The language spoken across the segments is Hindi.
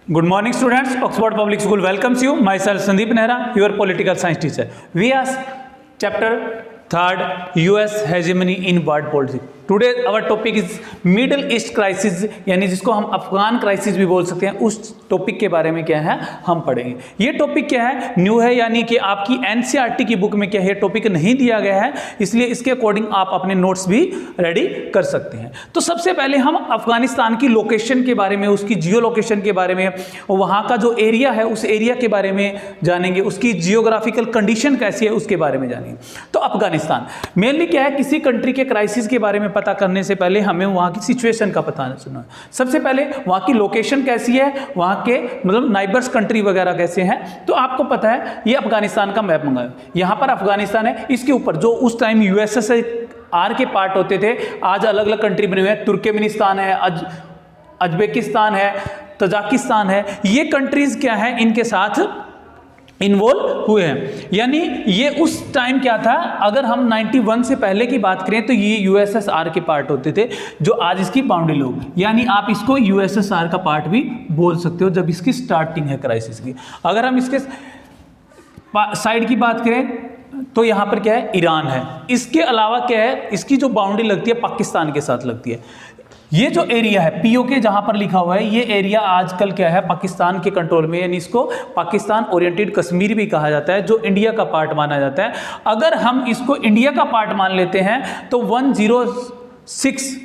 Good morning, students. Oxford Public School welcomes you. Myself, Sandeep Nehra, your political science teacher. We are chapter 3rd, US hegemony in world politics. Today our topic is middle east crisis, यानी जिसको हम अफगान क्राइसिस भी बोल सकते हैं, उस टॉपिक के बारे में क्या है हम पढ़ेंगे। ये टॉपिक क्या है, न्यू है, यानी कि आपकी एनसीईआरटी की बुक में क्या है टॉपिक नहीं दिया गया है, इसलिए इसके अकॉर्डिंग आप अपने नोट्स भी रेडी कर सकते हैं। तो सबसे पहले हम अफगानिस्तान की लोकेशन के बारे में, उसकी जियो लोकेशन के बारे में, वहाँ का जो एरिया है उस एरिया के बारे में जानेंगे, उसकी जियोग्राफिकल कंडीशन कैसी है उसके बारे में जानेंगे। तो अफगानिस्तान मेनली क्या है, किसी कंट्री के क्राइसिस के बारे में पता करने से पहले हमें वहाँ की सिचुएशन का पता चलना है। सबसे पहले वहाँ की लोकेशन कैसी है, वहाँ के मतलब नाइबर्स कंट्री वगैरह कैसे हैं। तो आपको पता है ये अफगानिस्तान का मैप मंगाया, यहाँ पर अफगानिस्तान है, इसके ऊपर जो उस टाइम यूएसएसआर के पार्ट होते थे, आज अलग अलग कंट्री बने हुए हैं, तुर्कमेनिस्तान है, अजबेकिस्तान है, तजाकिस्तान है, ये कंट्रीज क्या है इनके साथ इन्वॉल्व हुए हैं। यानी ये उस टाइम क्या था, अगर हम 91 से पहले की बात करें तो ये यूएसएसआर के पार्ट होते थे, जो आज इसकी बाउंड्री लोग, यानी आप इसको यूएसएसआर का पार्ट भी बोल सकते हो जब इसकी स्टार्टिंग है क्राइसिस की। अगर हम इसके साइड की बात करें तो यहाँ पर क्या है, ईरान है। इसके अलावा क्या है, इसकी जो बाउंड्री लगती है पाकिस्तान के साथ लगती है। ये जो एरिया है पीओके जहां पर लिखा हुआ है, ये एरिया आजकल क्या है पाकिस्तान के कंट्रोल में, यानी इसको पाकिस्तान ओरिएंटेड कश्मीर भी कहा जाता है, जो इंडिया का पार्ट माना जाता है। अगर हम इसको इंडिया का पार्ट मान लेते हैं तो 106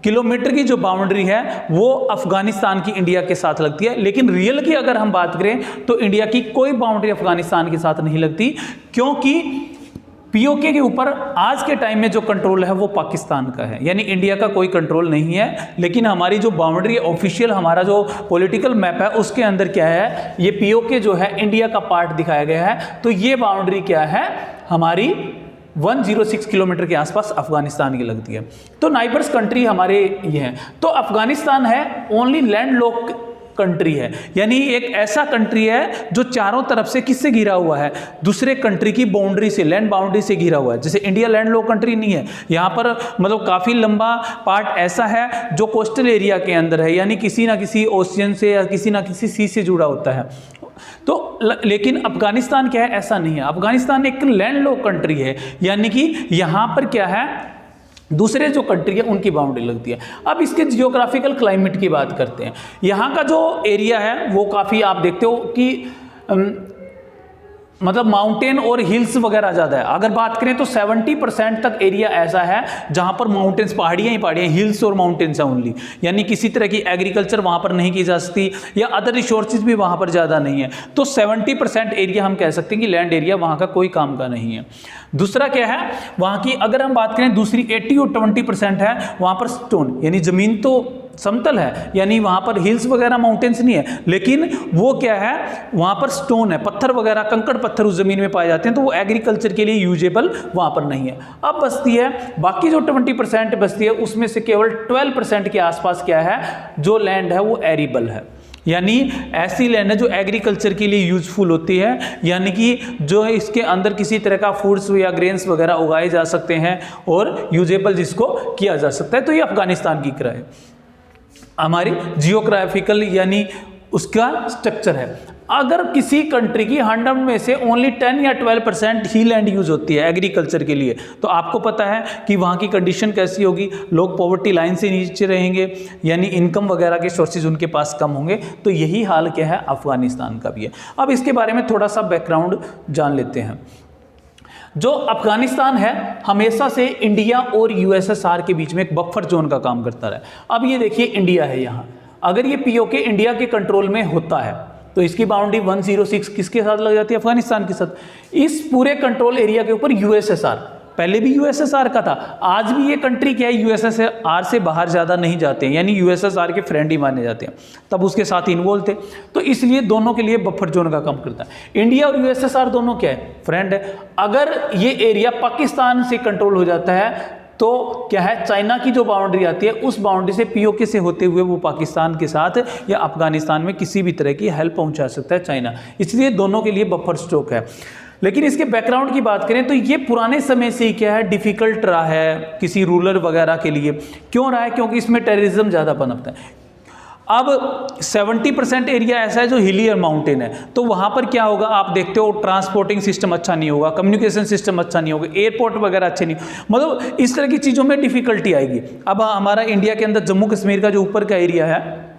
किलोमीटर की जो बाउंड्री है वो अफगानिस्तान की इंडिया के साथ लगती है। लेकिन रियल की अगर हम बात करें तो इंडिया की कोई बाउंड्री अफगानिस्तान के साथ नहीं लगती, क्योंकि पीओके के ऊपर आज के टाइम में जो कंट्रोल है वो पाकिस्तान का है, यानी इंडिया का कोई कंट्रोल नहीं है। लेकिन हमारी जो बाउंड्री ऑफिशियल, हमारा जो पॉलिटिकल मैप है उसके अंदर क्या है, ये पीओके जो है इंडिया का पार्ट दिखाया गया है। तो ये बाउंड्री क्या है हमारी 106 किलोमीटर के आसपास अफगानिस्तान की लगती है। तो नाइबर्स कंट्री हमारे ये हैं। तो अफगानिस्तान है ओनली लैंड लॉक कंट्री है, यानी एक ऐसा कंट्री है जो चारों तरफ से किससे घिरा हुआ है, दूसरे कंट्री की बाउंड्री से, लैंड बाउंड्री से घिरा हुआ है। जैसे इंडिया लैंड लॉक कंट्री नहीं है, यहाँ पर मतलब काफ़ी लंबा पार्ट ऐसा है जो कोस्टल एरिया के अंदर है, यानी किसी ना किसी ओशियन से या किसी ना किसी सी से जुड़ा होता है। तो लेकिन अफगानिस्तान क्या है, ऐसा नहीं है। अफगानिस्तान एक लैंड लॉक कंट्री है, यानी कि यहाँ पर क्या है दूसरे जो कंट्री है उनकी बाउंड्री लगती है। अब इसके जियोग्राफिकल क्लाइमेट की बात करते हैं। यहाँ का जो एरिया है वो काफ़ी आप देखते हो कि मतलब माउंटेन और हिल्स वगैरह ज़्यादा है। अगर बात करें तो 70% तक एरिया ऐसा है जहाँ पर माउंटेन्स, पहाड़ियाँ ही पहाड़ियाँ, हिल्स और माउंटेन्स हैं ओनली, यानी किसी तरह की एग्रीकल्चर वहाँ पर नहीं की जा सकती या अदर रिसोर्सेज भी वहाँ पर ज़्यादा नहीं है। तो 70% एरिया हम कह सकते हैं कि लैंड एरिया वहाँ का कोई काम का नहीं है। दूसरा क्या है, वहाँ की अगर हम बात करें दूसरी 80 और 20% है वहाँ पर स्टोन, यानी ज़मीन तो समतल है, यानी वहाँ पर हिल्स वगैरह माउंटेन्स नहीं है, लेकिन वो क्या है वहाँ पर स्टोन है, पत्थर वगैरह, कंकड़ पत्थर उस ज़मीन में पाए जाते हैं, तो वो एग्रीकल्चर के लिए यूजेबल वहाँ पर नहीं है। अब बचती है बाकी जो 20% बचती है, उसमें से केवल 12% के आसपास क्या है जो लैंड है वो एरिबल है, यानी ऐसी लैंड है जो एग्रीकल्चर के लिए यूजफुल होती है, यानी कि जो इसके अंदर किसी तरह का फूड्स या ग्रेन्स वगैरह उगाए जा सकते हैं और यूजेबल जिसको किया जा सकता है। तो ये अफगानिस्तान की क्रय है, हमारी जियोग्राफिकल यानी उसका स्ट्रक्चर है। अगर किसी कंट्री की 100 में से ओनली 10 या 12% ही लैंड यूज होती है एग्रीकल्चर के लिए, तो आपको पता है कि वहाँ की कंडीशन कैसी होगी, लोग पॉवर्टी लाइन से नीचे रहेंगे, यानी इनकम वगैरह के सोर्सेज उनके पास कम होंगे। तो यही हाल क्या है अफगानिस्तान का भी है। अब इसके बारे में थोड़ा सा बैकग्राउंड जान लेते हैं। जो अफगानिस्तान है हमेशा से इंडिया और यूएसएसआर के बीच में एक बफर जोन का काम करता रहा। अब ये देखिए इंडिया है यहाँ, अगर ये पीओके इंडिया के कंट्रोल में होता है तो इसकी बाउंड्री 106 किसके साथ लग जाती है, अफगानिस्तान के साथ। इस पूरे कंट्रोल एरिया के ऊपर यूएसएसआर, पहले भी यूएसएसआर का था, आज भी ये कंट्री क्या है यूएसएसआर से बाहर ज़्यादा नहीं जाते हैं, यानी यूएसएसआर के फ्रेंड ही माने जाते हैं, तब उसके साथ इन्वॉल्व थे। तो इसलिए दोनों के लिए बफर जोन का काम करता है। इंडिया और यूएसएसआर दोनों क्या है, फ्रेंड है। अगर ये एरिया पाकिस्तान से कंट्रोल हो जाता है तो क्या है, चाइना की जो बाउंड्री आती है उस बाउंड्री से पीओके से होते हुए वो पाकिस्तान के साथ या अफगानिस्तान में किसी भी तरह की हेल्प पहुंचा सकता है चाइना, इसलिए दोनों के लिए बफर स्टॉक है। लेकिन इसके बैकग्राउंड की बात करें तो ये पुराने समय से ही क्या है डिफिकल्ट रहा है किसी रूलर वगैरह के लिए। क्यों रहा है, क्योंकि इसमें टेररिज्म ज़्यादा पनपता है। अब 70% एरिया ऐसा है जो हिली और माउंटेन है, तो वहां पर क्या होगा, आप देखते हो ट्रांसपोर्टिंग सिस्टम अच्छा नहीं होगा, कम्युनिकेशन सिस्टम अच्छा नहीं होगा, एयरपोर्ट वगैरह अच्छे नहीं, मतलब इस तरह की चीज़ों में डिफिकल्टी आएगी। अब हमारा इंडिया के अंदर जम्मू कश्मीर का जो ऊपर का एरिया है,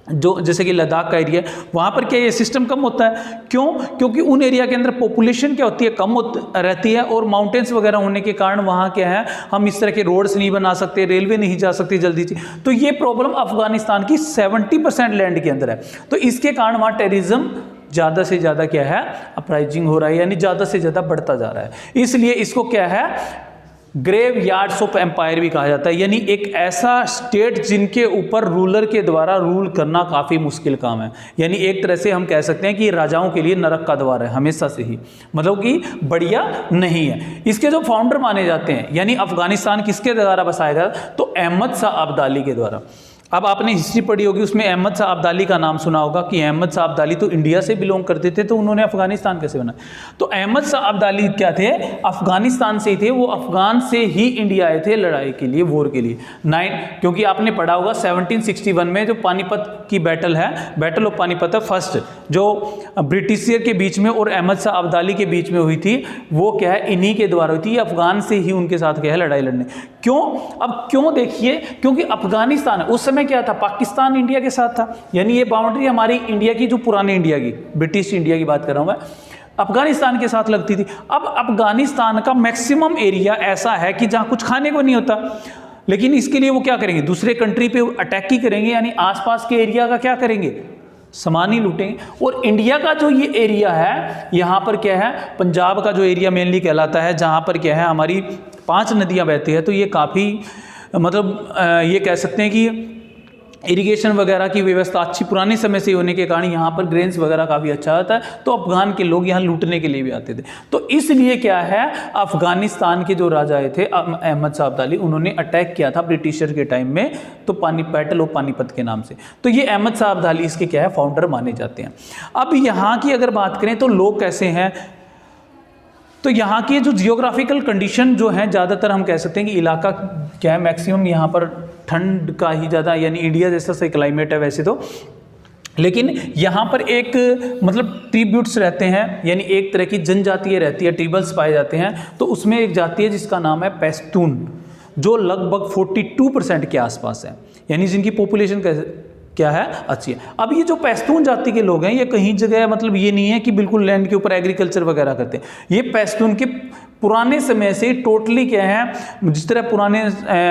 जो जैसे कि लद्दाख का एरिया, वहाँ पर क्या ये सिस्टम कम होता है, क्यों? क्योंकि उन एरिया के अंदर पॉपुलेशन क्या होती है, कम रहती है, और माउंटेन्स वगैरह होने के कारण वहाँ क्या है, हम इस तरह के रोड्स नहीं बना सकते, रेलवे नहीं जा सकती जल्दी से। तो ये प्रॉब्लम अफगानिस्तान की 70% लैंड के अंदर है। तो इसके कारण वहाँ टेररिज्म ज़्यादा से ज़्यादा क्या है, अपराइजिंग हो रहा है, यानी ज़्यादा से ज़्यादा बढ़ता जा रहा है। इसलिए इसको क्या है, ग्रेव यार्ड्स ऑफ एम्पायर भी कहा जाता है, यानी एक ऐसा स्टेट जिनके ऊपर रूलर के द्वारा रूल करना काफ़ी मुश्किल काम है। यानी एक तरह से हम कह सकते हैं कि राजाओं के लिए नरक का द्वार है हमेशा से ही, मतलब कि बढ़िया नहीं है। इसके जो फाउंडर माने जाते हैं, यानी अफगानिस्तान किसके द्वारा बसाया गया, तो अहमद शाह अब्दाली के द्वारा। अब आपने हिस्ट्री पढ़ी होगी, उसमें अहमद शाह अब्दाली का नाम सुना होगा कि अहमद शाह अब्दाली तो इंडिया से बिलोंग करते थे, तो उन्होंने अफगानिस्तान कैसे बना? तो अहमद शाह अब्दाली क्या थे, अफगानिस्तान से ही थे, वो अफगान से ही इंडिया आए थे लड़ाई के लिए, वॉर के लिए। क्योंकि आपने पढ़ा होगा 1761 में जो पानीपत की बैटल है, बैटल ऑफ पानीपत है फर्स्ट, जो ब्रिटिशियर के बीच में और अहमद शाह अब्दाली के बीच में हुई थी, वो क्या है, इन्हीं के द्वारा हुई थी। अफगान से ही उनके साथ क्या है लड़ाई लड़ने। क्यों? अब क्यों देखिए, क्योंकि अफगानिस्तान उस समय क्या था, पाकिस्तान इंडिया के साथ था, यानी ये बाउंड्री हमारी इंडिया की, जो पुराने इंडिया की, ब्रिटिश इंडिया की बात कर रहा हूं मैं, अफगानिस्तान के साथ लगती थी। अब अफगानिस्तान का मैक्सिमम एरिया ऐसा है कि जहां कुछ खाने को नहीं होता, लेकिन इसके लिए वो क्या करेंगे, दूसरे कंट्री पे अटैक ही करेंगे, यानी आसपास के एरिया का क्या करेंगे, सामान ही लूटेंगे। और इंडिया का जो ये एरिया है, यहाँ पर क्या है, पंजाब का जो एरिया मेनली कहलाता है, जहाँ पर क्या है हमारी 5 नदियाँ बहती है, तो ये काफ़ी मतलब ये कह सकते हैं कि इरिगेशन वगैरह की व्यवस्था अच्छी पुराने समय से होने के कारण यहाँ पर ग्रेन्स वगैरह काफ़ी अच्छा होता है, तो अफगान के लोग यहाँ लूटने के लिए भी आते थे। तो इसलिए क्या है, अफगानिस्तान के जो राजा आए थे अहमद शाह अब्दाली, उन्होंने अटैक किया था ब्रिटिशर के टाइम में, तो बैटल ऑफ पानीपत के नाम से। तो ये अहमद शाह अब्दाली इसके क्या है, फाउंडर माने जाते हैं। अब यहाँ की अगर बात करें तो लोग कैसे हैं, तो यहाँ की जो जियोग्राफिकल कंडीशन जो है, ज़्यादातर हम कह सकते हैं कि इलाका क्या है, मैक्सिमम यहाँ पर ठंड का ही ज़्यादा, यानी इंडिया जैसा सही क्लाइमेट है वैसे तो, लेकिन यहाँ पर एक मतलब ट्रिब्यूट्स रहते हैं, यानी एक तरह की जनजातीय रहती है, ट्रिबल्स पाए जाते हैं। तो उसमें एक जाति है जिसका नाम है पैश्तून, जो लगभग 42% के आसपास है, यानी जिनकी पॉपुलेशन क्या है, अच्छी है। अब ये जो पैश्तून जाति के लोग हैं, ये कहीं जगह मतलब ये नहीं है कि बिल्कुल लैंड के ऊपर एग्रीकल्चर वगैरह करते हैं। ये पैश्तून के पुराने समय से टोटली क्या है, जिस तरह पुराने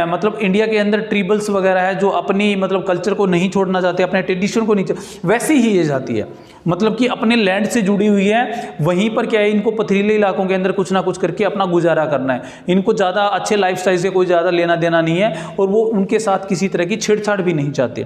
मतलब इंडिया के अंदर ट्रिबल्स वगैरह है जो अपनी मतलब कल्चर को नहीं छोड़ना चाहते, अपने ट्रेडिशन को नहीं, वैसी ही ये जाती है, मतलब कि अपने लैंड से जुड़ी हुई है। वहीं पर क्या है, इनको पथरीले इलाकों के अंदर कुछ ना कुछ करके अपना गुजारा करना है, इनको ज़्यादा अच्छे लाइफस्टाइल से कोई ज़्यादा लेना देना नहीं है, और वो उनके साथ किसी तरह की छेड़छाड़ भी नहीं चाहते।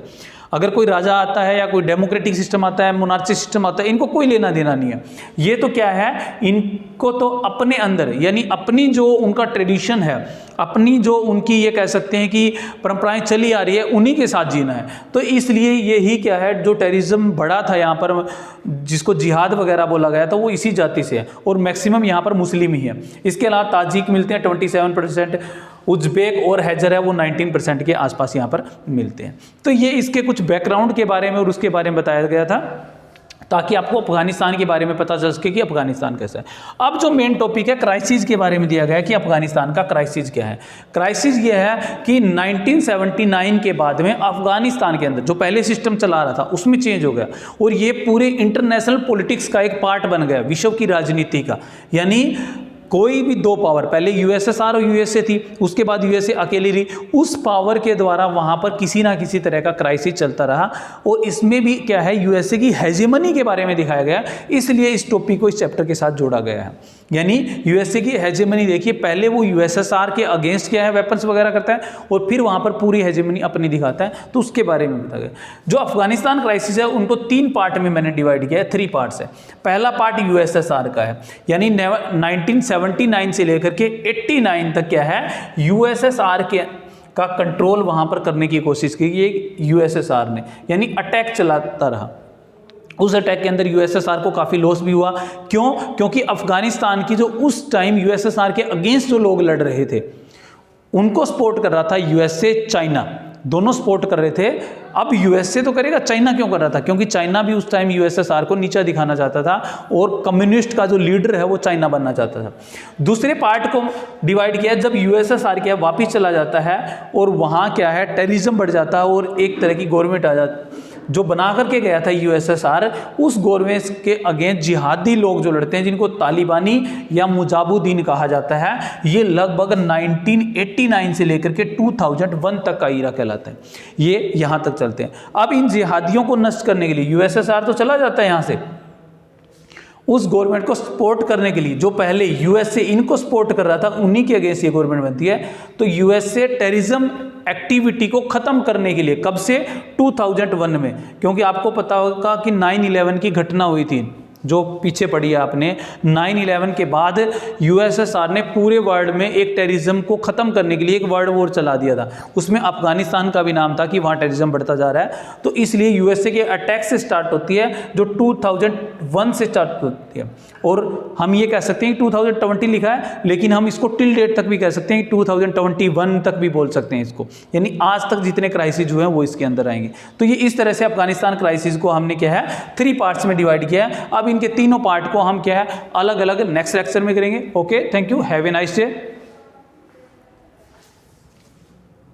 अगर कोई राजा आता है या कोई डेमोक्रेटिक सिस्टम आता है, मोनार्ची सिस्टम आता है, इनको कोई लेना देना नहीं है। ये तो क्या है, इनको तो अपने अंदर, यानी अपनी जो उनका ट्रेडिशन है, अपनी जो उनकी ये कह सकते हैं कि परंपराएं चली आ रही है, उन्हीं के साथ जीना है। तो इसलिए यही क्या है, जो टेररिज्म बढ़ा था यहाँ पर, जिसको जिहाद वगैरह बोला गया था, वो इसी जाति से है, और मैक्सिमम यहाँ पर मुस्लिम ही है। इसके अलावा ताजिक मिलते हैं 27%, उज्बेक और हैजर है वो 19% के आसपास यहाँ पर मिलते हैं। तो ये इसके कुछ बैकग्राउंड के बारे में और उसके बारे में बताया गया था, ताकि आपको अफगानिस्तान के बारे में पता चल सके कि अफगानिस्तान कैसा है। अब जो मेन टॉपिक है क्राइसिस के बारे में दिया गया है कि अफगानिस्तान का क्राइसिस क्या है। क्राइसिस ये है कि 1979 के बाद में अफगानिस्तान के अंदर जो पहले सिस्टम चला रहा था उसमें चेंज हो गया, और ये पूरे इंटरनेशनल पॉलिटिक्स का एक पार्ट बन गया, विश्व की राजनीति का। यानी कोई भी 2 पावर, पहले यूएसएसआर और यूएसए थी, उसके बाद यूएसए अकेली रही, उस पावर के द्वारा वहाँ पर किसी ना किसी तरह का क्राइसिस चलता रहा। और इसमें भी क्या है, यूएसए की हेजेमनी के बारे में दिखाया गया, इसलिए इस टॉपिक को इस चैप्टर के साथ जोड़ा गया है। यानी यूएसए की हेजेमनी देखिए, पहले वो यूएसएसआर के अगेंस्ट क्या है, वेपन्स वगैरह करता है, और फिर वहाँ पर पूरी हेजेमनी अपनी दिखाता है, तो उसके बारे में बताया गया। जो अफगानिस्तान क्राइसिस है उनको 3 पार्ट में मैंने डिवाइड किया है, 3 पार्ट्स है। पहला पार्ट यूएसएसआर का है, यानी 1979 से लेकर के 89 तक क्या है, यूएसएसआर के का कंट्रोल वहां पर करने की कोशिश की यूएसएसआर ने, यानी अटैक चलाता रहा। उस अटैक के अंदर यूएसएसआर को काफ़ी लॉस भी हुआ। क्यों? क्योंकि अफगानिस्तान की जो उस टाइम यूएसएसआर के अगेंस्ट जो लोग लड़ रहे थे, उनको सपोर्ट कर रहा था यूएसए, चाइना। दोनों सपोर्ट कर रहे थे। अब यूएसए तो करेगा, चाइना क्यों कर रहा था? क्योंकि चाइना भी उस टाइम यूएसएसआर को नीचा दिखाना चाहता था और कम्युनिस्ट का जो लीडर है वो चाइना बनना चाहता था। दूसरे पार्ट को डिवाइड किया जब यूएसएसआर क्या वापिस चला जाता है और वहाँ क्या है टेररिज्म बढ़ जाता है और एक तरह की गवर्नमेंट आ जाती जो बना करके गया था यूएसएसआर, उस गवर्नमेंट के अगेंस्ट जिहादी लोग जो लड़ते हैं जिनको तालिबानी या मुजाहिदीन कहा जाता है, ये लगभग 1989 से लेकर के 2001 तक का ईरा कहलाता है। ये यहाँ तक चलते हैं। अब इन जिहादियों को नष्ट करने के लिए यूएसएसआर तो चला जाता है यहाँ से, उस गवर्नमेंट को सपोर्ट करने के लिए जो पहले यूएसए इनको सपोर्ट कर रहा था उन्हीं के अगेंस्ट ये गवर्नमेंट बनती है। तो यूएसए टेररिज्म एक्टिविटी को खत्म करने के लिए कब से? 2001 में, क्योंकि आपको पता होगा कि 9/11 की घटना हुई थी जो पीछे पड़ी है आपने। 9/11 के बाद यूएसएसआर ने पूरे वर्ल्ड में एक टेररिज्म को खत्म करने के लिए एक वर्ल्ड वॉर चला दिया था। उसमें अफगानिस्तान का भी नाम था कि वहाँ टेररिज्म बढ़ता जा रहा है। तो इसलिए यूएसए के अटैक से स्टार्ट होती है जो 2001 से स्टार्ट होती है। और हम ये कह सकते हैं कि 2020 लिखा है, लेकिन हम इसको टिल डेट तक भी कह सकते हैं कि 2021 तक भी बोल सकते हैं इसको, यानी आज तक जितने क्राइसिस हुए हैं वो इसके अंदर आएंगे। तो ये इस तरह से अफगानिस्तान क्राइसिस को हमने क्या है 3 पार्ट्स में डिवाइड किया है। अब इनके तीनों पार्ट को हम क्या है अलग अलग नेक्स्ट लेक्चर में करेंगे। Okay, thank you, have a nice day.